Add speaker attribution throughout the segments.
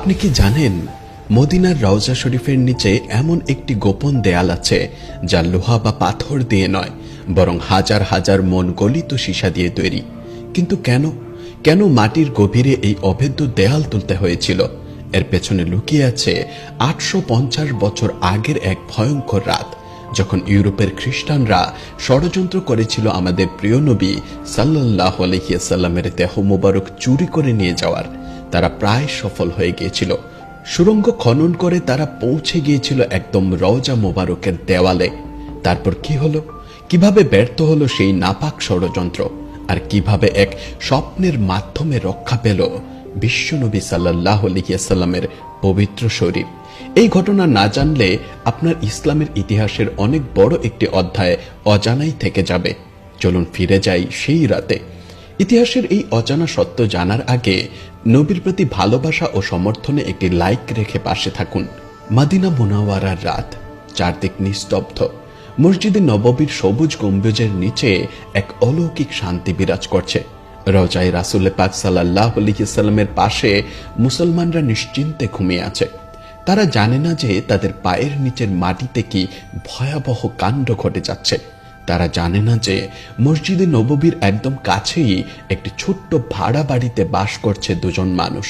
Speaker 1: আপনি কি জানেন মদিনার রওজা শরীফের নিচে এমন একটি গোপন দেয়াল আছে যা লোহা বা পাথর দিয়ে নয় বরং হাজার হাজার মন গলিত সীসা দিয়ে তৈরি। কিন্তু কেন কেন মাটির গভীরে এই অভেদ্য দেয়াল তুলতে হয়েছিল? এর পেছনে লুকিয়ে আছে ৮৫০ বছর আগের এক ভয়ঙ্কর রাত, যখন ইউরোপের খ্রিস্টানরা ষড়যন্ত্র করেছিল আমাদের প্রিয় নবী সাল্লাল্লাহু আলাইহি ওয়াসাল্লামের দেহ মোবারক চুরি করে নিয়ে যাওয়ার। তারা প্রায় সফল হয়ে গিয়েছিল। সুড়ঙ্গ খনন করে তারা পৌঁছে গিয়েছিল একদম রওজা মোবারকের দেওয়ালে। তারপর কি হলো? কিভাবে ব্যর্থ হলো সেই নাপাক ষড়যন্ত্র, আর কিভাবে এক স্বপ্নের মাধ্যমে রক্ষা পেল বিশ্বনবী সাল্লাল্লাহু আলাইহি ওয়াসাল্লামের পবিত্র শরীর? এই ঘটনা না জানলে আপনার ইসলামের ইতিহাসের অনেক বড় একটি অধ্যায় অজানাই থেকে যাবে। চলুন ফিরে যাই সেই রাতে। ইতিহাসের এই অজানা সত্য জানার আগে নবীর প্রতি ভালোবাসা ও সমর্থনে একটি লাইক রেখে পাশে থাকুন। মদিনা মুনাওয়ারার রাত, চারদিক নিস্তব্ধ। মসজিদে নববীর সবুজ গম্বুজের নিচে এক অলৌকিক শান্তি বিরাজ করছে। রওজায়ে রাসূল পাক সাল্লাল্লাহু আলাইহি ওয়াসাল্লামের পাশে মুসলমানরা নিশ্চিন্তে ঘুমিয়ে আছে। তারা জানে না যে তাদের পায়ের নিচের মাটিতে কি ভয়াবহ কাণ্ড ঘটে যাচ্ছে। তারা জানে না যে মসজিদে নববীর একদম কাছেই একটি ছোট্ট ভাড়া বাড়িতে বাস করছে দুজন মানুষ।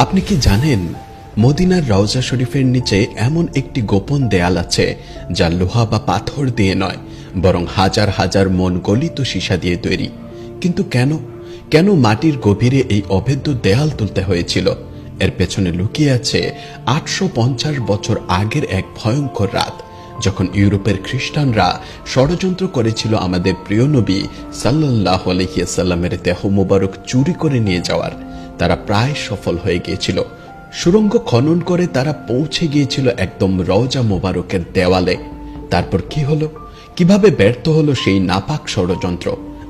Speaker 1: আপনি কি জানেন মদিনার রওজা শরীফের নিচে এমন একটি গোপন দেয়াল আছে যা লোহা বা পাথর দিয়ে নয় বরং হাজার হাজার মন গলিত সীসা দিয়ে তৈরি। কিন্তু কেন কেন মাটির গভীরে এই অভেদ্য দেয়াল তুলতে হয়েছিল? এর পেছনে লুকিয়ে আছে ৮৫০ বছর আগের এক ভয়ঙ্কর রাত, যখন ইউরোপের খ্রিস্টানরা ষড়যন্ত্র করেছিল আমাদের প্রিয় নবী সাল্লাল্লাহু আলাইহি ওয়াসাল্লামের দেহ মোবারক চুরি করে নিয়ে যাওয়ার। তারা প্রায় সফল হয়ে গিয়েছিল। সুড়ঙ্গ খনন করে তারা পৌঁছে গিয়েছিল একদম রওজা মোবারকের দেওয়ালে। তারপর কি হলো? কিভাবে ব্যর্থ হলো সেই নাপাক ষড়যন্ত্র,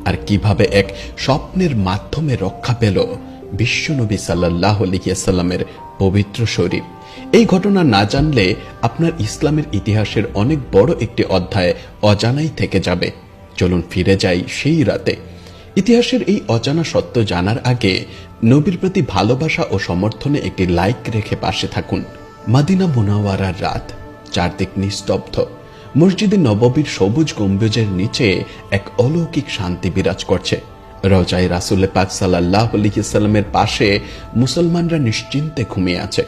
Speaker 1: আর কিভাবে এক স্বপ্নের মাধ্যমে রক্ষা পেল বিশ্বনবী সাল্লাল্লাহু আলাইহি ওয়াসাল্লামের পবিত্র শরীর? এই ঘটনা না জানলে আপনার ইসলামের ইতিহাসের অনেক বড় একটি অধ্যায় অজানাই থেকে যাবে। চলুন ফিরে যাই সেই রাতে। ইতিহাসের এই অজানা সত্য জানার আগে নবীর প্রতি ভালোবাসা ও সমর্থনে একটি লাইক রেখে পাশে থাকুন। মদিনা মুনাওয়ারার রাত, চারদিক নিস্তব্ধ। মসজিদে নববীর সবুজ গম্বুজের নিচে এক অলৌকিক শান্তি বিরাজ করছে। রওজায়ে রাসূল পাক সাল্লাল্লাহু আলাইহি ওয়াসাল্লামের পাশে মুসলমানরা নিশ্চিন্তে ঘুমিয়ে আছে।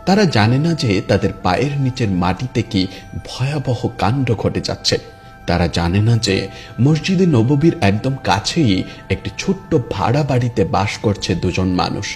Speaker 1: তারা জানে না যে তাদের পায়ের নিচের মাটিতে কি ভয়াবহ কাণ্ড ঘটে যাচ্ছে। তারা জানে না যে মসজিদে নববীর একদম কাছেই একটি ছোট্ট ভাড়া বাড়িতে বাস করছে দুজন মানুষ।